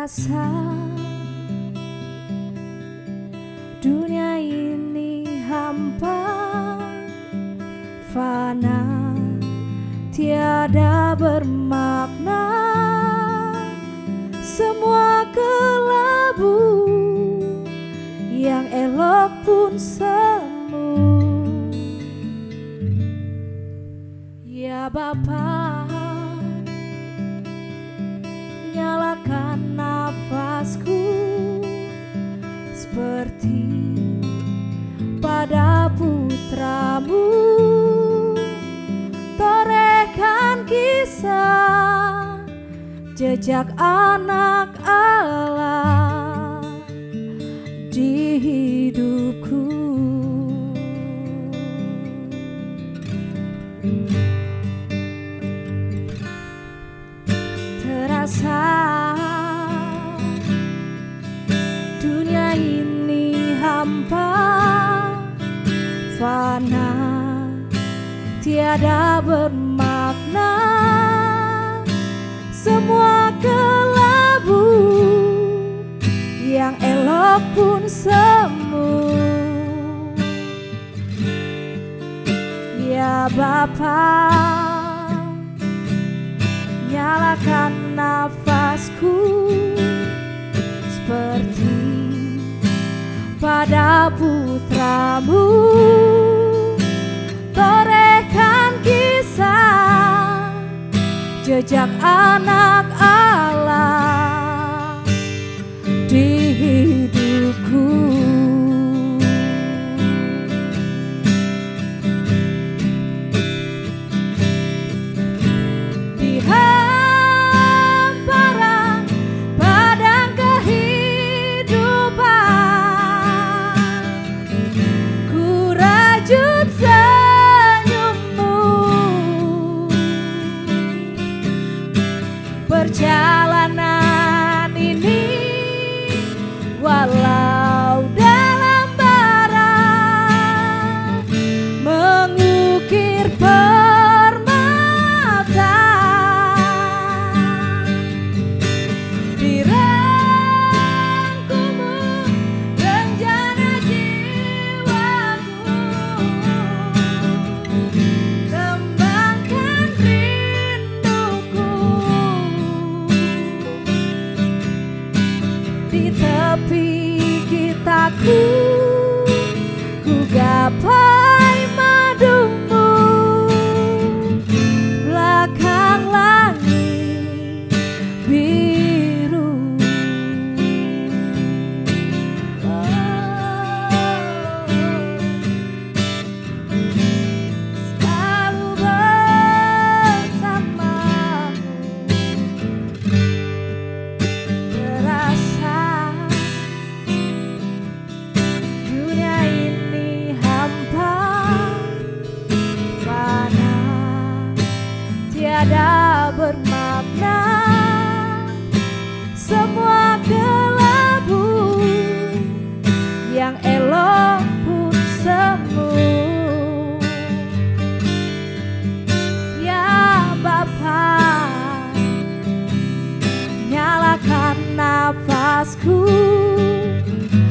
Terasa dunia ini hampa, fana, tiada bermakna. Semua kelabu, yang elok pun semu. Ya Bapa, nyalakan nafasku seperti pada putramu. Torehkan kisah jejak anak Allah di hidupku. Terasa dunia ini hampa, fana, tiada bermakna. Semua kelabu, yang elok pun semu. Ya Bapa, nyalakan nafasku seperti pada putramu. Torehkan kisah jejak anak Allah di hidupku. Perjalanan ini walau dalam bara, mengukir permata di rangkumu rencana jiwaku. Kembangkan rinduku di tepi gitaku, ku gapai madumu. Belakang langit biru, selalu bersamamu. Terasa dunia ini hampa, fana, tiada bermakna. Semua kelabu, yang elok pun semu. Ya Bapa, nyalakan nafasku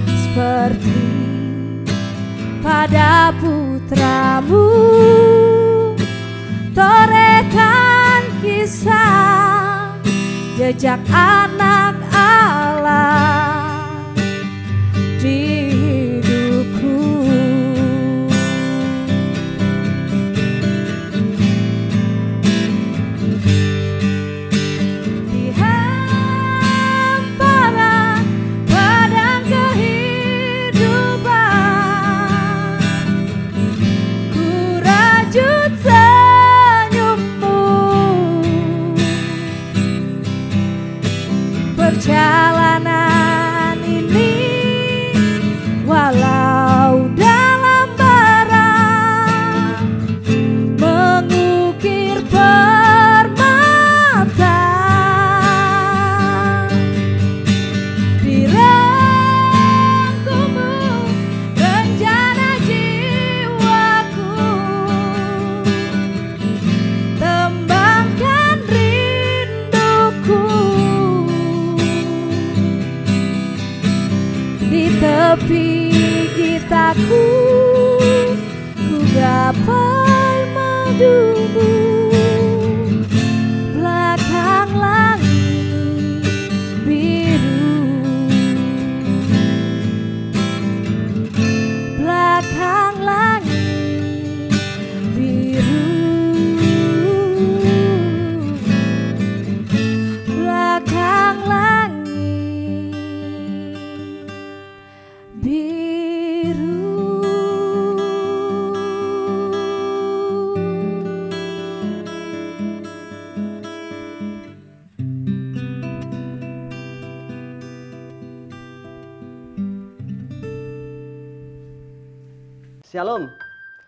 seperti pada putramu. Torehkan kisah jejak anak Allah di hidupku. Di hamparan padang kehidupan, ku rajut senyummu. Perjalanan ini walau dalam bara, mengukir permata di rangkumu rencana jiwaku. Tembangkan rinduku gitaku, ku gapai madumu. Belakang langit biru, belakang langit biru, belakang langit biru. Shalom,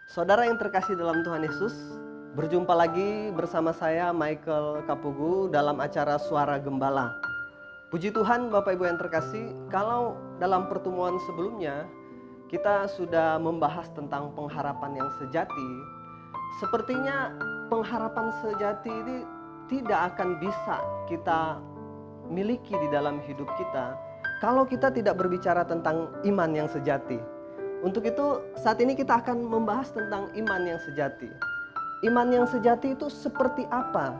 saudara yang terkasih dalam Tuhan Yesus. Berjumpa lagi bersama saya Michael Kapugu dalam acara Suara Gembala. Puji Tuhan Bapak Ibu yang terkasih, kalau dalam pertemuan sebelumnya kita sudah membahas tentang pengharapan yang sejati. Sepertinya pengharapan sejati ini tidak akan bisa kita miliki di dalam hidup kita kalau kita tidak berbicara tentang iman yang sejati. Untuk itu saat ini kita akan membahas tentang iman yang sejati. Iman yang sejati itu seperti apa?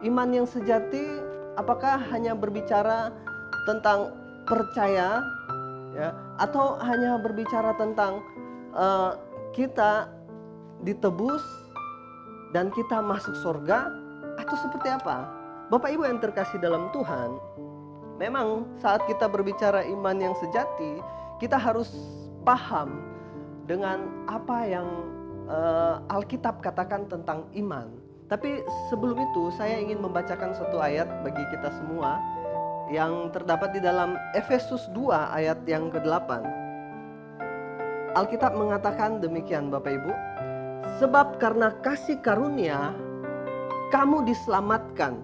Iman yang sejati apakah hanya berbicara tentang percaya, ya, atau hanya berbicara tentang kita ditebus dan kita masuk surga, atau seperti apa? Bapak Ibu yang terkasih dalam Tuhan, memang saat kita berbicara iman yang sejati, kita harus paham dengan apa yang Alkitab katakan tentang iman. Tapi sebelum itu saya ingin membacakan satu ayat bagi kita semua yang terdapat di dalam Efesus 2 ayat yang ke-8. Alkitab mengatakan demikian Bapak Ibu, sebab karena kasih karunia kamu diselamatkan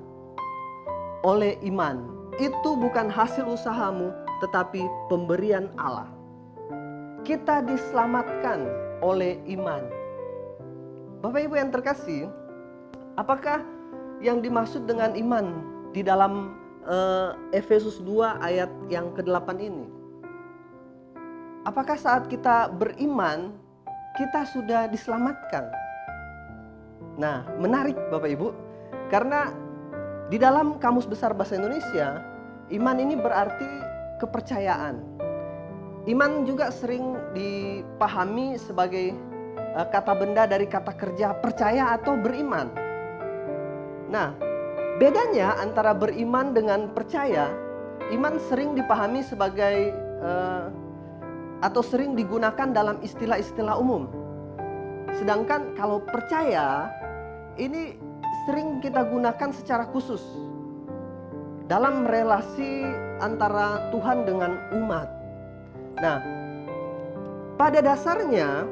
oleh iman. Itu bukan hasil usahamu tetapi pemberian Allah. Kita diselamatkan oleh iman. Bapak Ibu yang terkasih, apakah yang dimaksud dengan iman di dalam Efesus 2 ayat yang ke-8 ini? Apakah saat kita beriman, kita sudah diselamatkan? Nah, menarik Bapak Ibu, karena di dalam Kamus Besar Bahasa Indonesia, iman ini berarti kepercayaan. Iman juga sering dipahami sebagai kata benda dari kata kerja percaya atau beriman. Nah, bedanya antara beriman dengan percaya, iman sering dipahami sebagai atau sering digunakan dalam istilah-istilah umum. Sedangkan kalau percaya, ini sering kita gunakan secara khusus dalam relasi antara Tuhan dengan umat. Nah, pada dasarnya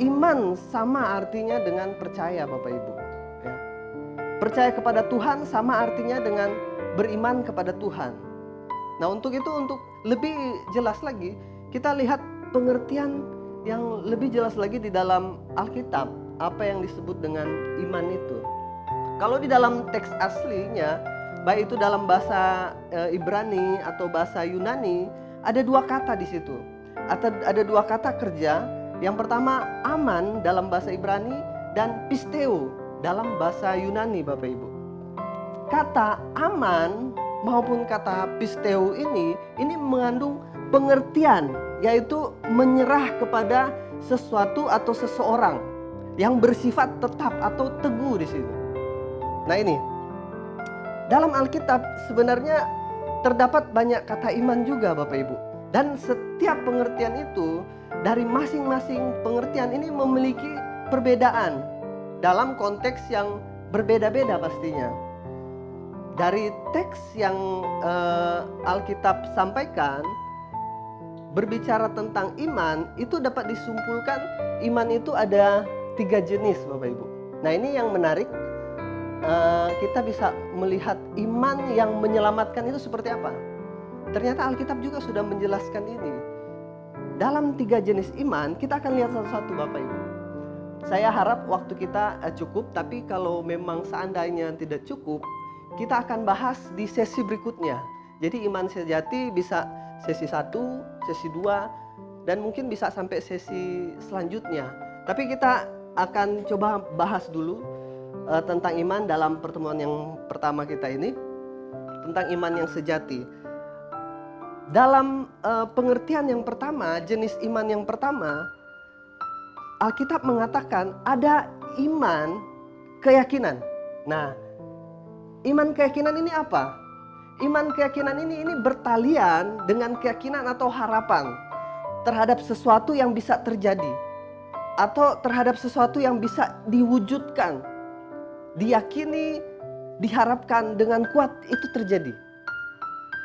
iman sama artinya dengan percaya Bapak Ibu. Ya. Percaya kepada Tuhan sama artinya dengan beriman kepada Tuhan. Nah, untuk itu, untuk lebih jelas lagi, kita lihat pengertian yang lebih jelas lagi di dalam Alkitab, apa yang disebut dengan iman itu. Kalau di dalam teks aslinya, baik itu dalam bahasa Ibrani atau bahasa Yunani, ada dua kata di situ. Ada dua kata kerja. Yang pertama aman dalam bahasa Ibrani dan pisteo dalam bahasa Yunani Bapak Ibu. Kata aman maupun kata pisteo ini mengandung pengertian, yaitu menyerah kepada sesuatu atau seseorang yang bersifat tetap atau teguh di situ. Nah, ini dalam Alkitab sebenarnya terdapat banyak kata iman juga Bapak Ibu. Dan setiap pengertian itu dari masing-masing pengertian ini memiliki perbedaan dalam konteks yang berbeda-beda pastinya. Dari teks yang Alkitab sampaikan berbicara tentang iman, itu dapat disimpulkan iman itu ada 3 jenis Bapak Ibu. Nah, ini yang menarik. Kita bisa melihat iman yang menyelamatkan itu seperti apa. Ternyata Alkitab juga sudah menjelaskan ini. Dalam 3 jenis iman, kita akan lihat satu-satu Bapak Ibu. Saya harap waktu kita cukup, tapi kalau memang seandainya tidak cukup, kita akan bahas di sesi berikutnya. Jadi iman sejati bisa sesi 1, sesi 2, dan mungkin bisa sampai sesi selanjutnya. Tapi kita akan coba bahas dulu tentang iman dalam pertemuan yang pertama kita ini, tentang iman yang sejati. Dalam pengertian yang pertama, jenis iman yang pertama, Alkitab mengatakan ada iman keyakinan. Nah, iman keyakinan ini apa? Iman keyakinan ini bertalian dengan keyakinan atau harapan terhadap sesuatu yang bisa terjadi atau terhadap sesuatu yang bisa diwujudkan, diyakini, diharapkan dengan kuat itu terjadi.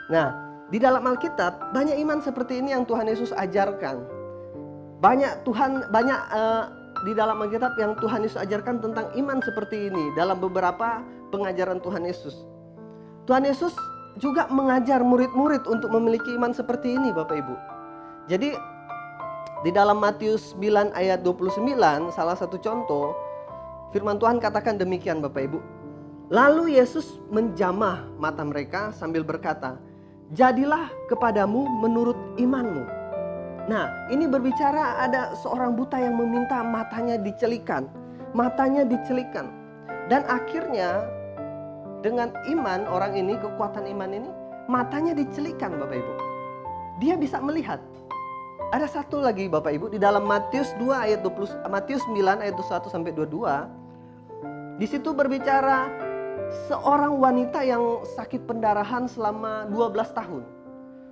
Nah, di dalam Alkitab banyak iman seperti ini yang Tuhan Yesus ajarkan. Banyak di dalam Alkitab yang Tuhan Yesus ajarkan tentang iman seperti ini dalam beberapa pengajaran Tuhan Yesus. Tuhan Yesus juga mengajar murid-murid untuk memiliki iman seperti ini, Bapak Ibu. Jadi di dalam Matius 9 ayat 29, salah satu contoh, firman Tuhan katakan demikian, Bapak Ibu. Lalu Yesus menjamah mata mereka sambil berkata, "Jadilah kepadamu menurut imanmu." Nah, ini berbicara ada seorang buta yang meminta matanya dicelikan. Matanya dicelikan. Dan akhirnya dengan iman orang ini, kekuatan iman ini, matanya dicelikan, Bapak Ibu. Dia bisa melihat. Ada satu lagi, Bapak Ibu, di dalam Matius 9 ayat 21 sampai 22. Di situ berbicara seorang wanita yang sakit pendarahan selama 12 tahun.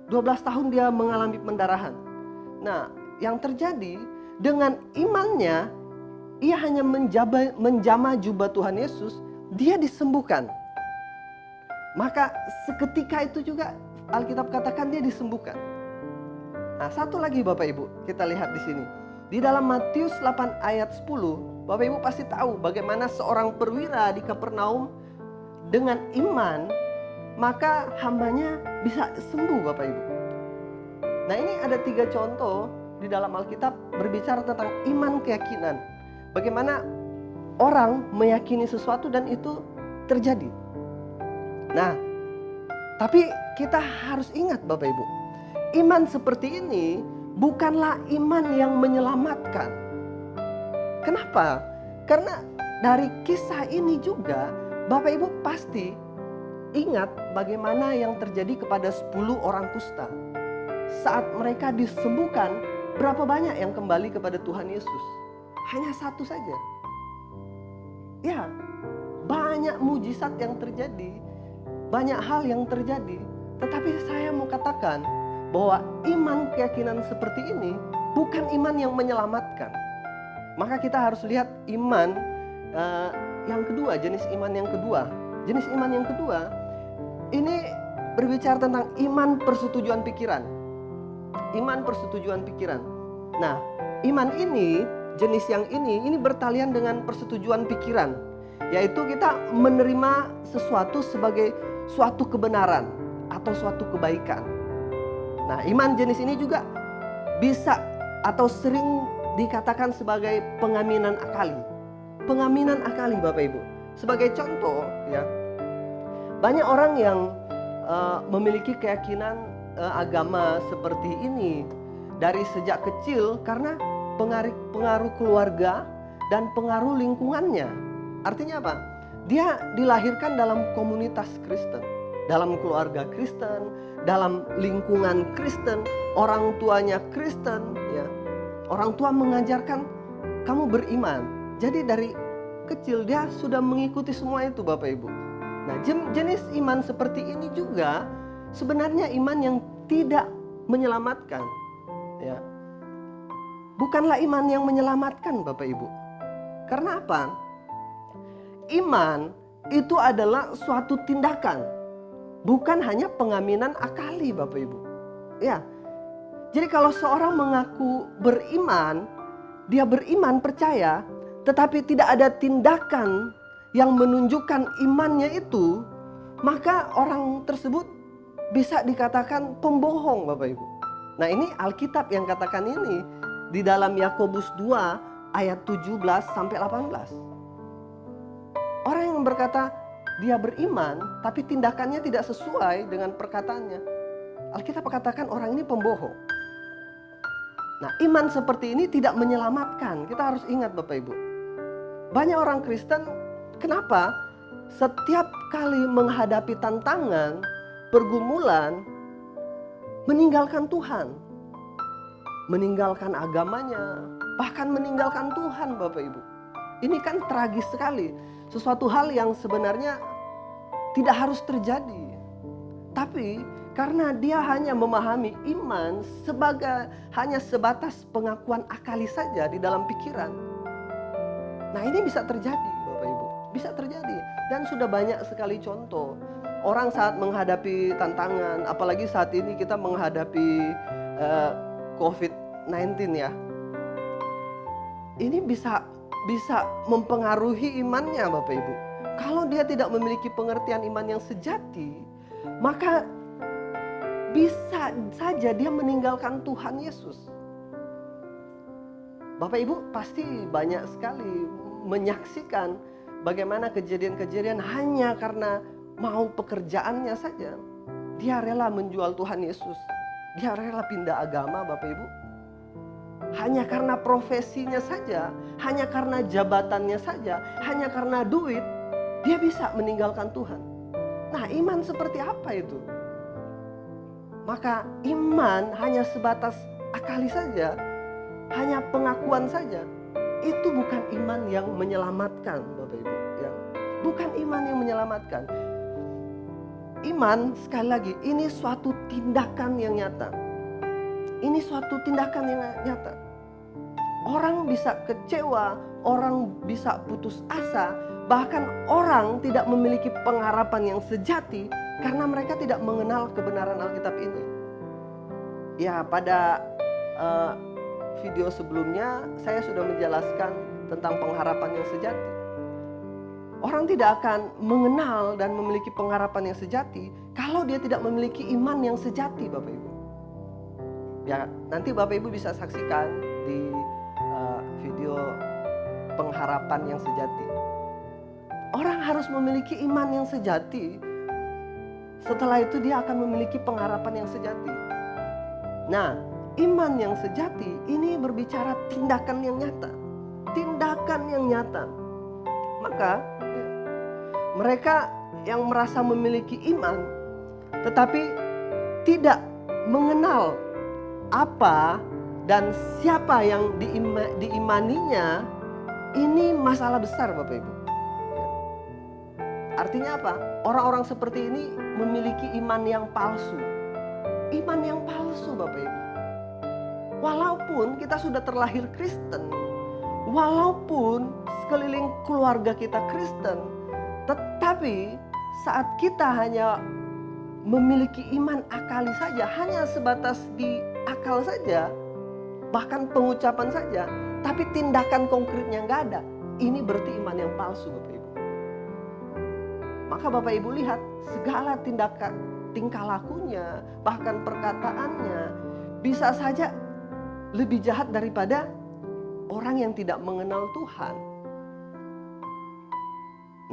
12 tahun dia mengalami pendarahan. Nah, yang terjadi dengan imannya, ia hanya menjamah jubah Tuhan Yesus, dia disembuhkan. Maka seketika itu juga Alkitab katakan dia disembuhkan. Nah, satu lagi Bapak Ibu, kita lihat di sini. Di dalam Matius 8 ayat 10, Bapak Ibu pasti tahu bagaimana seorang perwira di Kapernaum dengan iman, maka hambanya bisa sembuh, Bapak Ibu. Nah, ini ada 3 contoh di dalam Alkitab berbicara tentang iman keyakinan. Bagaimana orang meyakini sesuatu dan itu terjadi. Nah, tapi kita harus ingat Bapak Ibu, iman seperti ini bukanlah iman yang menyelamatkan. Kenapa? Karena dari kisah ini juga Bapak Ibu pasti ingat bagaimana yang terjadi kepada 10 orang kusta. Saat mereka disembuhkan, berapa banyak yang kembali kepada Tuhan Yesus? Hanya 1 saja. Ya, banyak mujizat yang terjadi, banyak hal yang terjadi. Tetapi saya mau katakan bahwa iman keyakinan seperti ini bukan iman yang menyelamatkan. Maka kita harus lihat iman yang kedua, jenis iman yang kedua. Jenis iman yang kedua ini berbicara tentang iman persetujuan pikiran. Iman persetujuan pikiran. Nah, iman ini, jenis yang ini bertalian dengan persetujuan pikiran. Yaitu kita menerima sesuatu sebagai suatu kebenaran atau suatu kebaikan. Nah, iman jenis ini juga bisa atau sering dikatakan sebagai pengaminan akali. Pengaminan akali Bapak Ibu. Sebagai contoh ya, banyak orang yang memiliki keyakinan agama seperti ini dari sejak kecil karena pengaruh keluarga dan pengaruh lingkungannya. Artinya apa? Dia dilahirkan dalam komunitas Kristen, dalam keluarga Kristen, dalam lingkungan Kristen, orang tuanya Kristen, ya. Orang tua mengajarkan kamu beriman. Jadi dari kecil dia sudah mengikuti semua itu Bapak Ibu. Nah, jenis iman seperti ini juga sebenarnya iman yang tidak menyelamatkan, ya. Bukanlah iman yang menyelamatkan Bapak Ibu. Karena apa? Iman itu adalah suatu tindakan, bukan hanya pengaminan akali Bapak Ibu. Ya. Jadi kalau seorang mengaku beriman, dia beriman percaya, tetapi tidak ada tindakan yang menunjukkan imannya itu, maka orang tersebut bisa dikatakan pembohong Bapak Ibu. Nah, ini Alkitab yang katakan ini di dalam Yakobus 2 ayat 17 sampai 18. Orang yang berkata dia beriman tapi tindakannya tidak sesuai dengan perkataannya, Alkitab katakan orang ini pembohong. Nah, iman seperti ini tidak menyelamatkan. Kita harus ingat Bapak Ibu. Banyak orang Kristen, kenapa? Setiap kali menghadapi tantangan, pergumulan, meninggalkan Tuhan. Meninggalkan agamanya, bahkan meninggalkan Tuhan Bapak Ibu. Ini kan tragis sekali. Sesuatu hal yang sebenarnya tidak harus terjadi. Tapi karena dia hanya memahami iman hanya sebatas pengakuan akali saja di dalam pikiran. Nah, ini bisa terjadi Bapak Ibu. Bisa terjadi. Dan sudah banyak sekali contoh. Orang saat menghadapi tantangan, apalagi saat ini kita menghadapi COVID-19 ya. Ini bisa mempengaruhi imannya Bapak Ibu. Kalau dia tidak memiliki pengertian iman yang sejati, maka bisa saja dia meninggalkan Tuhan Yesus. Bapak Ibu pasti banyak sekali menyaksikan bagaimana kejadian-kejadian hanya karena mau pekerjaannya saja. Dia rela menjual Tuhan Yesus. Dia rela pindah agama Bapak Ibu. Hanya karena profesinya saja, hanya karena jabatannya saja, hanya karena duit, dia bisa meninggalkan Tuhan. Nah, iman seperti apa itu? Maka iman hanya sebatas akali saja, hanya pengakuan saja. Itu bukan iman yang menyelamatkan Bapak Ibu. Ya. Bukan iman yang menyelamatkan. Iman, sekali lagi, ini suatu tindakan yang nyata. Ini suatu tindakan yang nyata. Orang bisa kecewa, orang bisa putus asa, bahkan orang tidak memiliki pengharapan yang sejati karena mereka tidak mengenal kebenaran Alkitab ini. Ya, pada video sebelumnya saya sudah menjelaskan tentang pengharapan yang sejati. Orang tidak akan mengenal dan memiliki pengharapan yang sejati kalau dia tidak memiliki iman yang sejati Bapak Ibu. Ya, nanti Bapak Ibu bisa saksikan di video pengharapan yang sejati. Orang harus memiliki iman yang sejati. Setelah itu dia akan memiliki pengharapan yang sejati. Nah, iman yang sejati ini berbicara tindakan yang nyata. Tindakan yang nyata. Maka ya, mereka yang merasa memiliki iman tetapi tidak mengenal apa dan siapa yang diimaninya, ini masalah besar Bapak Ibu. Artinya apa? Orang-orang seperti ini memiliki iman yang palsu. Iman yang palsu Bapak Ibu. Walaupun kita sudah terlahir Kristen, walaupun sekeliling keluarga kita Kristen, tetapi saat kita hanya memiliki iman akali saja, hanya sebatas di akal saja, bahkan pengucapan saja, tapi tindakan konkretnya nggak ada, ini berarti iman yang palsu Bapak Ibu. Maka Bapak Ibu lihat segala tindakan, tingkah lakunya, bahkan perkataannya bisa saja lebih jahat daripada orang yang tidak mengenal Tuhan.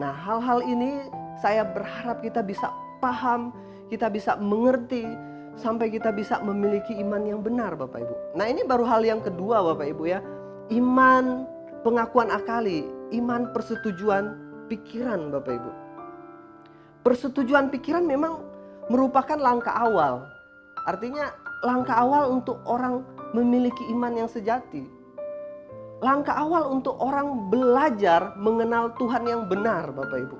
Nah, hal-hal ini saya berharap kita bisa paham, kita bisa mengerti, sampai kita bisa memiliki iman yang benar Bapak Ibu. Nah, ini baru hal yang kedua Bapak Ibu ya. Iman pengakuan akali, iman persetujuan pikiran Bapak Ibu. Persetujuan pikiran memang merupakan langkah awal. Artinya langkah awal untuk orang memiliki iman yang sejati. Langkah awal untuk orang belajar mengenal Tuhan yang benar Bapak Ibu.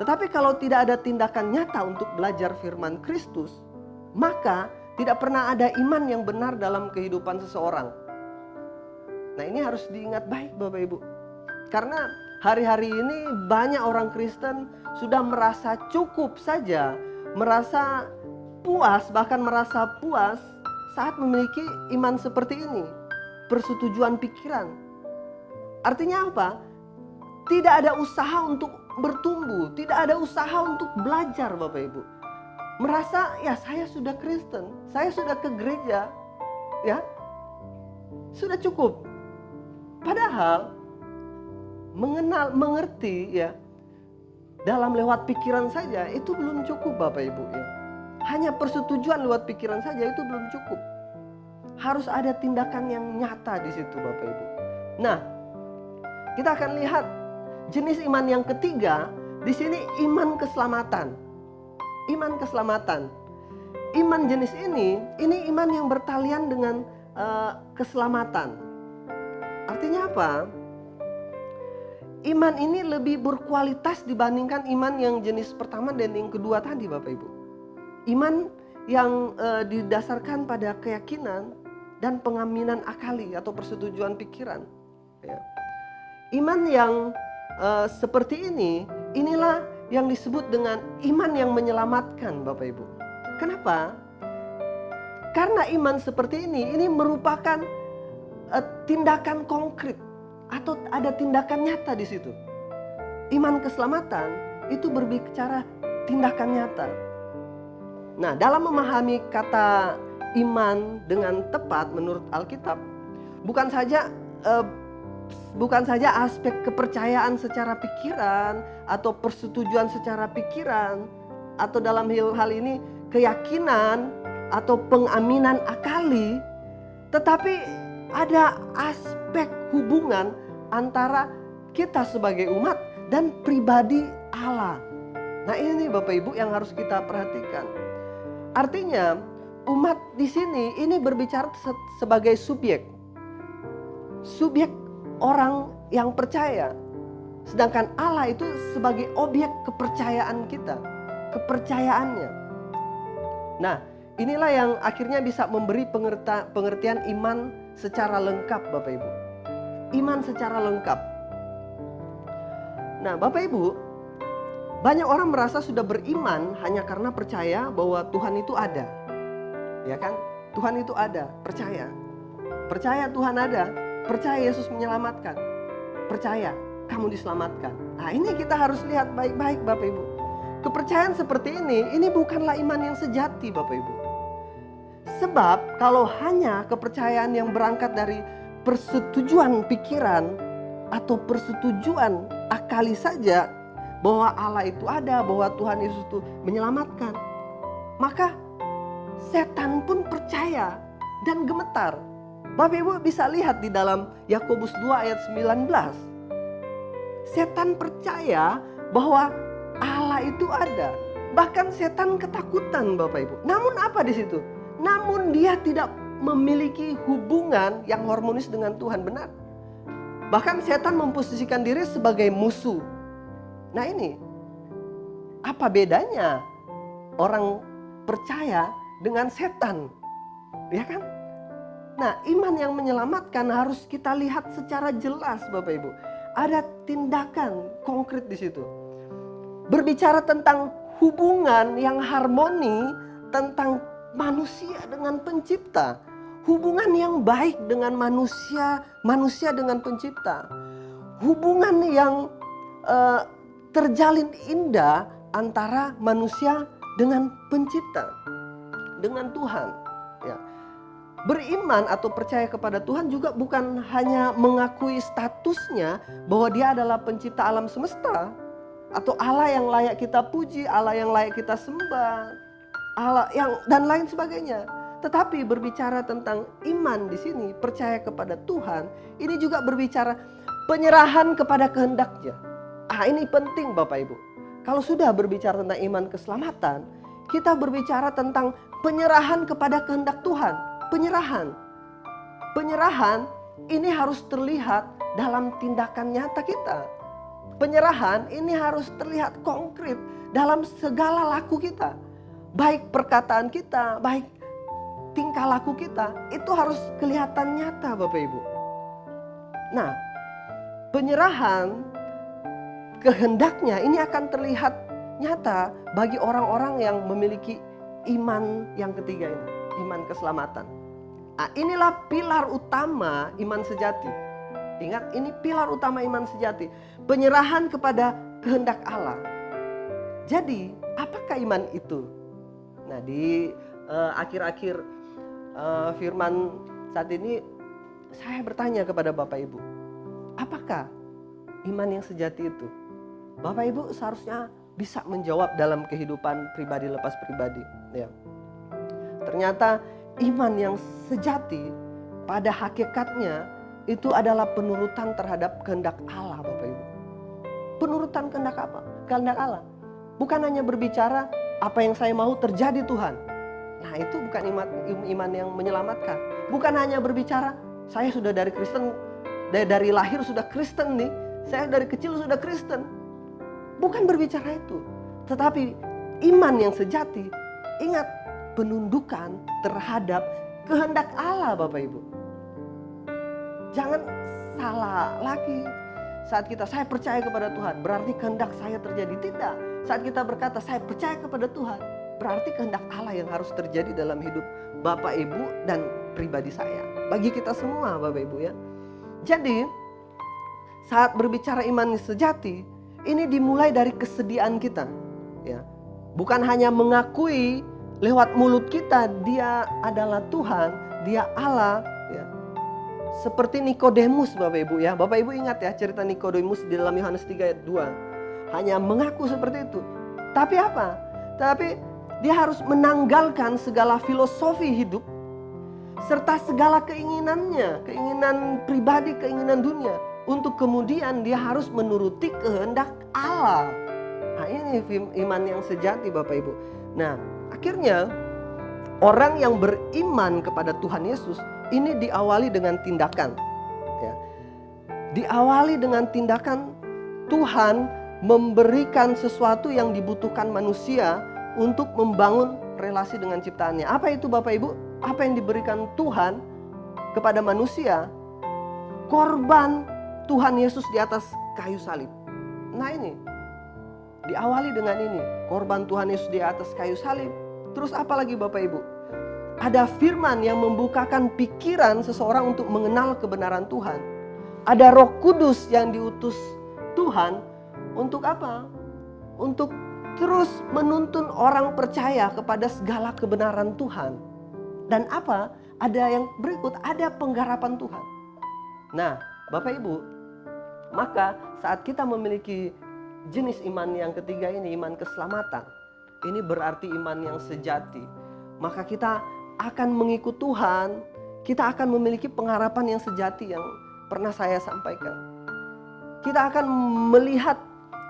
Tetapi kalau tidak ada tindakan nyata untuk belajar firman Kristus, maka tidak pernah ada iman yang benar dalam kehidupan seseorang. Nah, ini harus diingat baik Bapak Ibu. Karena hari-hari ini banyak orang Kristen sudah merasa cukup saja, merasa puas, bahkan merasa puas saat memiliki iman seperti ini. Persetujuan pikiran. Artinya apa? Tidak ada usaha untuk bertumbuh, tidak ada usaha untuk belajar Bapak Ibu. Merasa ya saya sudah Kristen, saya sudah ke gereja, ya sudah cukup. Padahal mengerti ya dalam lewat pikiran saja itu belum cukup Bapak Ibu ya. Hanya persetujuan lewat pikiran saja itu belum cukup. harus ada tindakan yang nyata di situ Bapak Ibu. Nah, kita akan lihat jenis iman yang ketiga di sini, iman keselamatan. Iman keselamatan. Iman jenis ini iman yang bertalian dengan keselamatan. Artinya apa? Iman ini lebih berkualitas dibandingkan iman yang jenis pertama dan yang kedua tadi Bapak Ibu. Iman yang didasarkan pada keyakinan dan pengaminan akali atau persetujuan pikiran. Ya. Iman yang seperti ini, inilah yang disebut dengan iman yang menyelamatkan Bapak Ibu. Kenapa? Karena iman seperti ini merupakan tindakan konkret atau ada tindakan nyata di situ. Iman keselamatan itu berbicara tindakan nyata. Nah, dalam memahami kata iman dengan tepat menurut Alkitab, bukan saja aspek kepercayaan secara pikiran atau persetujuan secara pikiran, atau dalam hal ini keyakinan atau pengaminan akali, tetapi ada aspek hubungan antara kita sebagai umat dan pribadi Allah. Nah, ini Bapak Ibu yang harus kita perhatikan. Artinya umat di sini ini berbicara sebagai subjek orang yang percaya, sedangkan Allah itu sebagai objek kepercayaan kita, kepercayaannya. Nah, inilah yang akhirnya bisa memberi pengertian iman secara lengkap Bapak Ibu. Iman secara lengkap. Nah, Bapak Ibu, banyak orang merasa sudah beriman hanya karena percaya bahwa Tuhan itu ada. Ya kan? Tuhan itu ada, percaya. Percaya Tuhan ada, percaya Yesus menyelamatkan. Percaya kamu diselamatkan. Nah, ini kita harus lihat baik-baik Bapak Ibu. Kepercayaan seperti ini bukanlah iman yang sejati Bapak Ibu. Sebab kalau hanya kepercayaan yang berangkat dari persetujuan pikiran atau persetujuan akali saja bahwa Allah itu ada, bahwa Tuhan Yesus itu menyelamatkan, maka setan pun percaya dan gemetar. Bapak Ibu bisa lihat di dalam Yakobus 2 ayat 19. Setan percaya bahwa Allah itu ada. Bahkan setan ketakutan Bapak Ibu. Namun apa di situ? Namun dia tidak memiliki hubungan yang harmonis dengan Tuhan, benar. Bahkan setan memposisikan diri sebagai musuh. Nah, ini apa bedanya orang percaya dengan setan? Ya kan? Nah, iman yang menyelamatkan harus kita lihat secara jelas Bapak Ibu. Ada tindakan konkret di situ. Berbicara tentang hubungan yang harmoni, tentang manusia dengan pencipta. Hubungan yang baik dengan manusia, manusia dengan pencipta. Hubungan yang terjalin indah antara manusia dengan pencipta, dengan Tuhan. Ya. Beriman atau percaya kepada Tuhan juga bukan hanya mengakui statusnya bahwa dia adalah pencipta alam semesta, atau Allah yang layak kita puji, Allah yang layak kita sembah, Allah yang dan lain sebagainya. Tetapi berbicara tentang iman di sini, percaya kepada Tuhan, ini juga berbicara penyerahan kepada kehendak-Nya. Ini penting Bapak Ibu. Kalau sudah berbicara tentang iman keselamatan, kita berbicara tentang penyerahan kepada kehendak Tuhan. Penyerahan. Penyerahan ini harus terlihat dalam tindakan nyata kita. Penyerahan ini harus terlihat konkret dalam segala laku kita. Baik perkataan kita, baik tingkah laku kita, itu harus kelihatan nyata Bapak Ibu. Nah, penyerahan kehendaknya ini akan terlihat nyata bagi orang-orang yang memiliki iman yang ketiga ini, iman keselamatan. Inilah pilar utama iman sejati. Ingat, ini pilar utama iman sejati. Penyerahan kepada kehendak Allah. Jadi, apakah iman itu? Nah, di akhir-akhir firman saat ini, saya bertanya kepada Bapak Ibu, apakah iman yang sejati itu? Bapak Ibu seharusnya bisa menjawab dalam kehidupan pribadi lepas pribadi. Ya. Ternyata iman yang sejati pada hakikatnya itu adalah penurutan terhadap kehendak Allah, Bapak Ibu. Penurutan kehendak apa? Kehendak Allah. Bukan hanya berbicara apa yang saya mau terjadi Tuhan. Nah, itu bukan iman yang menyelamatkan. Bukan hanya berbicara saya sudah dari Kristen, dari lahir sudah Kristen nih. Saya dari kecil sudah Kristen. Bukan berbicara itu. Tetapi iman yang sejati, ingat, penundukan terhadap kehendak Allah, Bapak Ibu. Jangan salah lagi. Saat saya percaya kepada Tuhan, berarti kehendak saya terjadi. Tidak. Saat kita berkata saya percaya kepada Tuhan, berarti kehendak Allah yang harus terjadi dalam hidup Bapak Ibu dan pribadi saya. Bagi kita semua, Bapak Ibu ya. Jadi, saat berbicara iman sejati, ini dimulai dari kesediaan kita, ya. Bukan hanya mengakui lewat mulut kita dia adalah Tuhan, dia Allah, ya. Seperti Nikodemus, Bapak Ibu ya. Bapak Ibu ingat ya cerita Nikodemus di dalam Yohanes 3 ayat 2. Hanya mengaku seperti itu. Tapi apa? Tapi dia harus menanggalkan segala filosofi hidup serta segala keinginannya, keinginan pribadi, keinginan dunia, untuk kemudian dia harus menuruti kehendak Allah. Nah, ini iman yang sejati, Bapak Ibu. Nah, akhirnya orang yang beriman kepada Tuhan Yesus ini diawali dengan tindakan, ya. Diawali dengan tindakan. Tuhan memberikan sesuatu yang dibutuhkan manusia untuk membangun relasi dengan ciptaannya. Apa itu, Bapak Ibu? Apa yang diberikan Tuhan kepada manusia? Korban Tuhan Yesus di atas kayu salib. Nah, ini diawali dengan ini, korban Tuhan Yesus di atas kayu salib. Terus apa lagi, Bapak Ibu? Ada firman yang membukakan pikiran seseorang untuk mengenal kebenaran Tuhan. Ada Roh Kudus yang diutus Tuhan untuk apa? Untuk terus menuntun orang percaya kepada segala kebenaran Tuhan. Dan apa? Ada yang berikut, ada penggarapan Tuhan. Nah, Bapak Ibu, maka saat kita memiliki jenis iman yang ketiga ini, iman keselamatan, ini berarti iman yang sejati. Maka kita akan mengikut Tuhan, kita akan memiliki pengharapan yang sejati yang pernah saya sampaikan. Kita akan melihat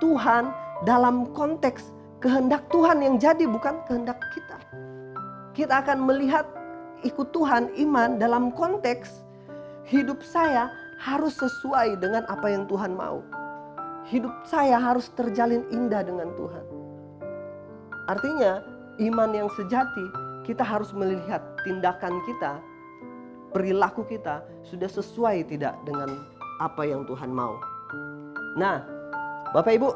Tuhan dalam konteks kehendak Tuhan yang jadi, bukan kehendak kita. Kita akan melihat ikut Tuhan, iman dalam konteks hidup saya harus sesuai dengan apa yang Tuhan mau. Hidup saya harus terjalin indah dengan Tuhan. Artinya, iman yang sejati, kita harus melihat tindakan kita, perilaku kita sudah sesuai tidak dengan apa yang Tuhan mau. Nah, Bapak Ibu,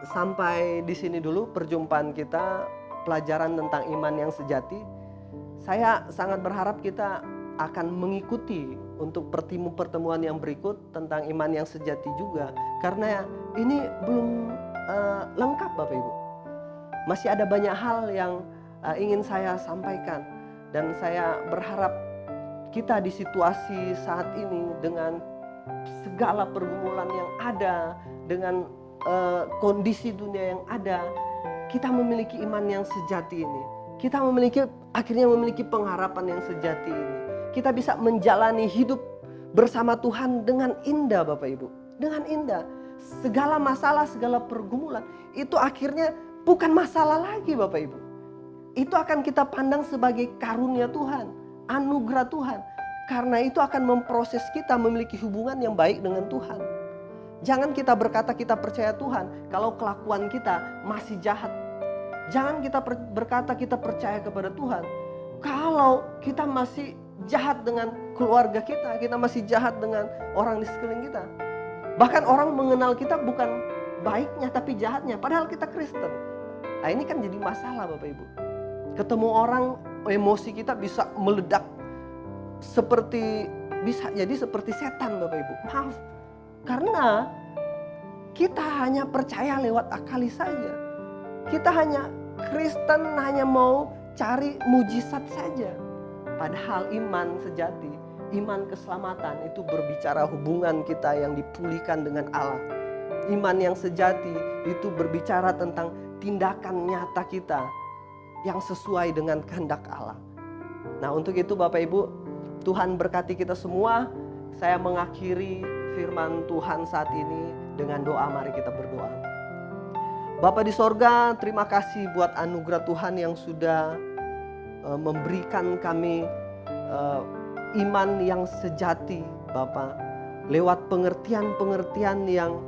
sampai di sini dulu perjumpaan kita, pelajaran tentang iman yang sejati. Saya sangat berharap kita akan mengikuti untuk pertemuan yang berikut tentang iman yang sejati juga. Karena ini belum lengkap, Bapak Ibu. Masih ada banyak hal yang ingin saya sampaikan. Dan saya berharap kita di situasi saat ini dengan segala pergumulan yang ada, dengan kondisi dunia yang ada, kita memiliki iman yang sejati ini. Kita akhirnya memiliki pengharapan yang sejati ini. Kita bisa menjalani hidup bersama Tuhan dengan indah, Bapak Ibu. Dengan indah. Segala masalah, segala pergumulan itu akhirnya bukan masalah lagi, Bapak Ibu. Itu akan kita pandang sebagai karunia Tuhan, anugerah Tuhan. Karena itu akan memproses kita memiliki hubungan yang baik dengan Tuhan. Jangan kita berkata kita percaya Tuhan kalau kelakuan kita masih jahat. Jangan kita berkata kita percaya kepada Tuhan kalau kita masih jahat dengan keluarga kita, kita masih jahat dengan orang di sekeliling kita. Bahkan orang mengenal kita bukan baiknya tapi jahatnya, padahal kita Kristen. Nah, ini kan jadi masalah, Bapak Ibu. Ketemu orang, emosi kita bisa meledak bisa jadi seperti setan, Bapak Ibu. Maaf, karena kita hanya percaya lewat akali saja. Kita hanya Kristen, hanya mau cari mujizat saja. Padahal iman sejati, iman keselamatan itu berbicara hubungan kita yang dipulihkan dengan Allah. Iman yang sejati itu berbicara tentang tindakan nyata kita yang sesuai dengan kehendak Allah. Nah, untuk itu Bapak Ibu, Tuhan berkati kita semua. Saya mengakhiri firman Tuhan saat ini dengan doa. Mari kita berdoa. Bapa di sorga, terima kasih buat anugerah Tuhan yang sudah memberikan kami iman yang sejati, Bapa, lewat pengertian-pengertian yang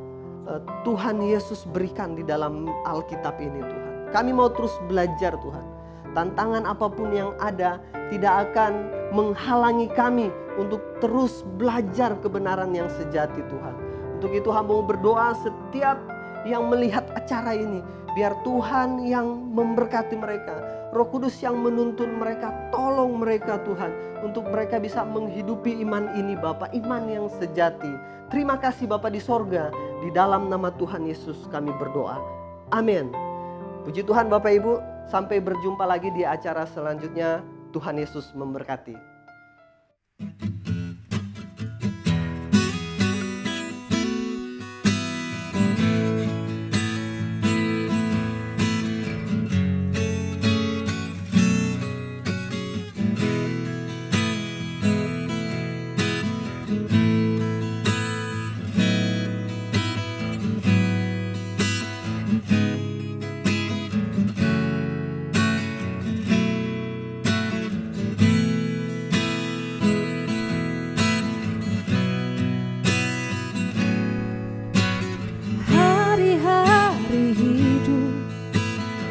Tuhan Yesus berikan di dalam Alkitab ini, Tuhan. Kami mau terus belajar, Tuhan. Tantangan apapun yang ada tidak akan menghalangi kami untuk terus belajar kebenaran yang sejati, Tuhan. Untuk itu hamba berdoa setiap yang melihat acara ini, biar Tuhan yang memberkati mereka, Roh Kudus yang menuntun mereka, tolong mereka Tuhan, untuk mereka bisa menghidupi iman ini Bapa, iman yang sejati. Terima kasih Bapa di sorga, di dalam nama Tuhan Yesus kami berdoa. Amin. Puji Tuhan Bapak Ibu, sampai berjumpa lagi di acara selanjutnya. Tuhan Yesus memberkati.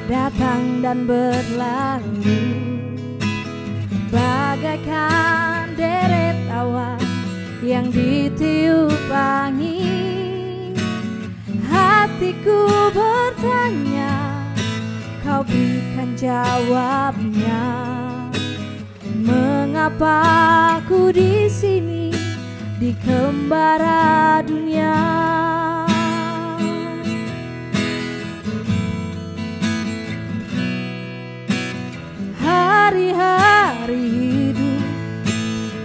Datang dan berlalu bagaikan deret awan yang ditiup angin. Hatiku bertanya, kau berikan jawabnya. Mengapa aku di sini di kembara dunia? Hari-hari hidup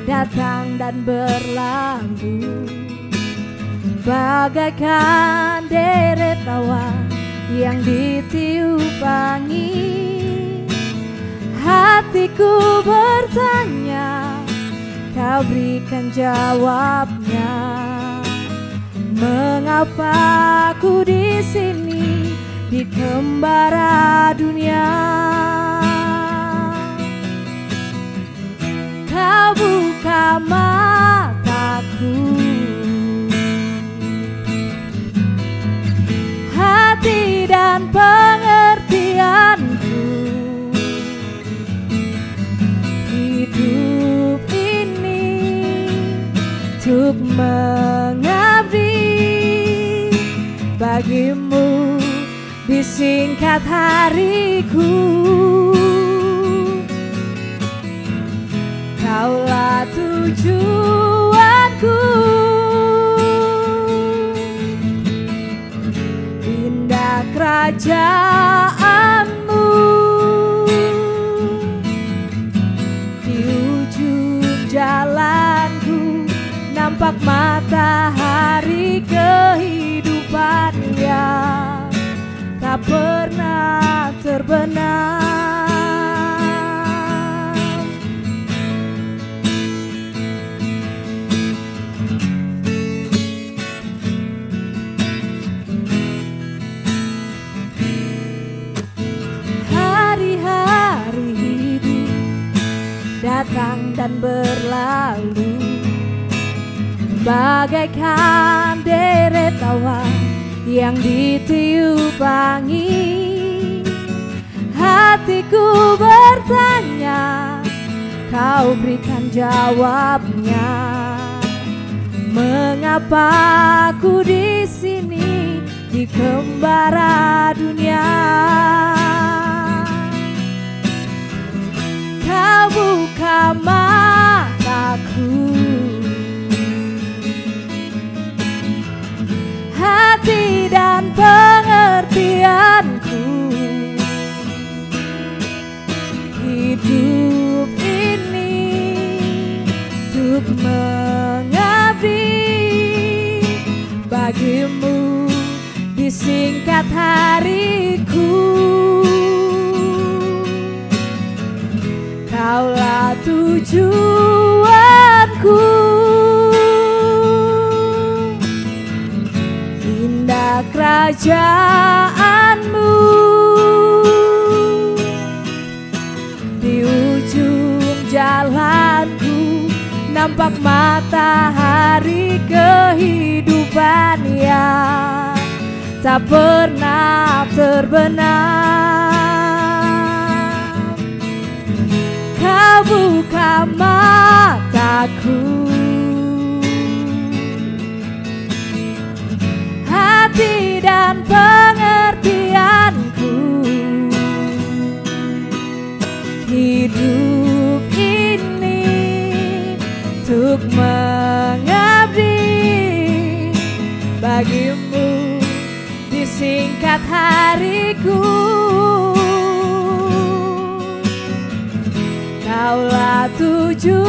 datang dan berlalu bagaikan deret awan yang ditiup angin. Hatiku bertanya, kau berikan jawabnya. Mengapa aku di sini di kembara dunia? Kau buka mataku, hati dan pengertianku. Hidup ini untuk mengabdi bagimu, disingkat hariku. Kaulah tujuanku, indah kerajaanmu. Di ujung jalanku nampak matahari kehidupan yang tak pernah terbenam. Datang dan berlalu bagaikan deret awan yang ditiup angin. Hatiku bertanya, kau berikan jawabnya. Mengapa aku di sini di kembara dunia? Kau buka mataku, hati dan pengertianku. Hidup ini untuk mengabdi bagimu, disingkat hariku. Kaulah Tuhan kerajaanmu. Di ujung jalanku nampak matahari kehidupan yang tak pernah terbenam. Kau buka mataku, hati dan pengertianku. Hidup ini untuk mengabdi bagimu di singkat hariku. Kaulah tujuanku,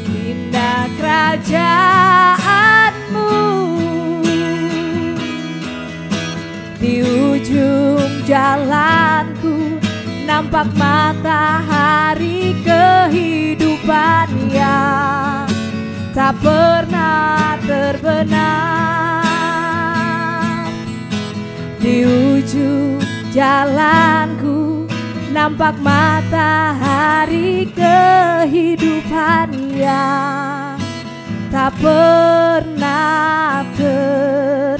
indah kerajaanmu. Di ujung jalanku nampak matahari kehidupan yang tak pernah terbenam. Di ujung jalanku nampak matahari kehidupan yang tak pernah terbenam.